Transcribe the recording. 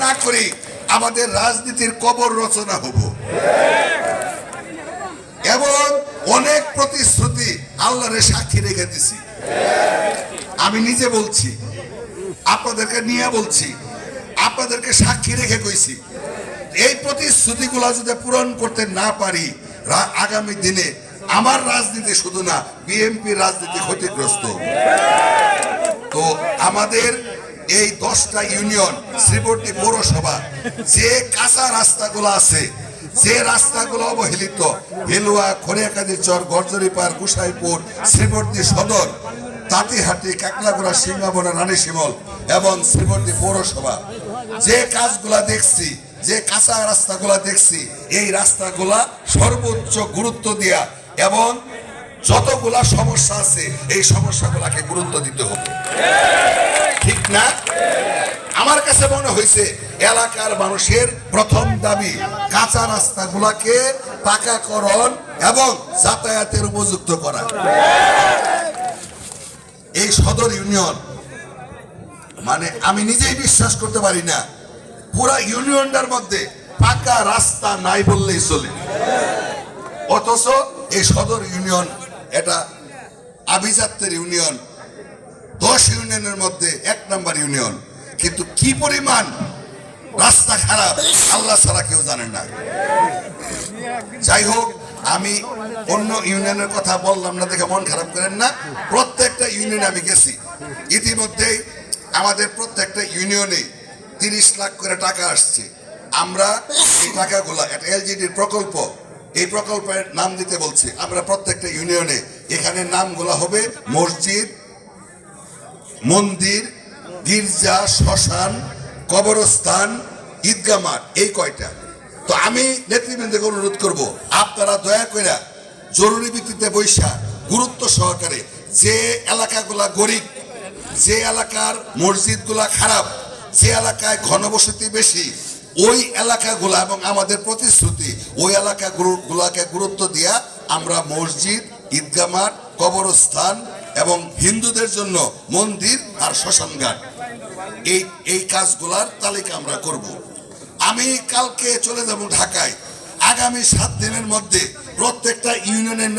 না করি আমাদের রাজনীতির কবর রচনা হব। এবং অনেক প্রতিশ্রুতি আল্লাহরে সাক্ষী রেখে দিছি। আমি নিজে বলছি, আপনাদেরকে নিয়ে বলছি, আপনাদেরকে সাক্ষী রেখে কইছি, এই প্রতিশ্রুতিগুলো যদি পূরণ করতে না পারি আগামী দিনে আমার রাজনীতি শুধু না বিএনপির রাজনীতি ক্ষতিগ্রস্ত। তো আমাদের এই 10টা ইউনিয়ন শ্রীবর্দী পৌরসভা যে কাঁচা রাস্তাগুলো আছে, যে রাস্তাগুলো অবহেলিত, ভেলুয়া, খড়িয়াকাদিচর, গর্জরিপাড়, গুসাইপুর, শ্রীবর্দী সদর, তাঁতিহাটি, কাকলাগোড়া, সিংহাবনা, রানীশিমল এবং শ্রীবর্দী পৌরসভা যে কাজগুলা দেখছি, যে কাঁচা রাস্তাগুলা দেখছি, এই রাস্তাগুলা সর্বোচ্চ গুরুত্ব দেয়া এবং যতগুলা সমস্যা আছে এই সমস্যাগুলাকে গুরুত্ব দিতে হবে, ঠিক না? আমার কাছে মনে হয়েছে এলাকার মানুষের প্রথম দাবি কাঁচা রাস্তাগুলাকে পাকাকরণ এবং যাতায়াতের উপযুক্ত করা। এই সদর ইউনিয়ন মানে আমি নিজেই বিশ্বাস করতে পারি না পুরা ইউনিয়নটার মধ্যে পাকা রাস্তা নাই বললেই চলে, অথচ এই সদর ইউনিয়ন এটা আভিজাত্যের ইউনিয়ন, 10 ইউনিয়নের মধ্যে 1 নম্বর ইউনিয়ন, কিন্তু কি পরিমাণ রাস্তা খারাপ আল্লাহ ছাড়া কেউ জানেন না। যাই হোক, আমি অন্য ইউনিয়নের কথা বললাম না দেখে মন খারাপ করেন না। প্রত্যেকটা ইউনিয়নে আমি গেছি, ইতিমধ্যেই আমাদের প্রত্যেকটা ইউনিয়নে 30 লাখ করে টাকা আসছে। আমরা এই টাকাগুলা একটা এলজিডির প্রকল্প, এই প্রকল্পের নাম দিতে বলছি। আমরা প্রত্যেকটা ইউনিয়নে এখানে নামগুলা হবে মসজিদ, মন্দির, গির্জা, শ্মশান, কবরস্থান, ঈদগাহ মাঠ, এই কয়টা। তো আমি নেতৃবৃন্দকে অনুরোধ করব, আপনারা দয়া করে জরুরি ভিত্তিতে বৈশা গুরুত্ব সহকারে যে এলাকাগুলা গরিব, যে এলাকার মসজিদগুলা খারাপ, যে এলাকায় ঘনবসতি বেশি, ওই এলাকাগুলা এবং আমাদের প্রতিশ্রুতি ওই এলাকাগুলাকে গুরুত্ব দিয়া আমরা মসজিদ, ঈদগাহ মাঠ, কবরস্থান এবং হিন্দুদের জন্য মন্দির আর শ্মশানঘাট, এই কাজগুলার তালিকা আমরা করব। আমি কালকে চলে যাব ঢাকায়। আগামী 7 দিনের মধ্যে প্রত্যেকটা ইউনিয়নের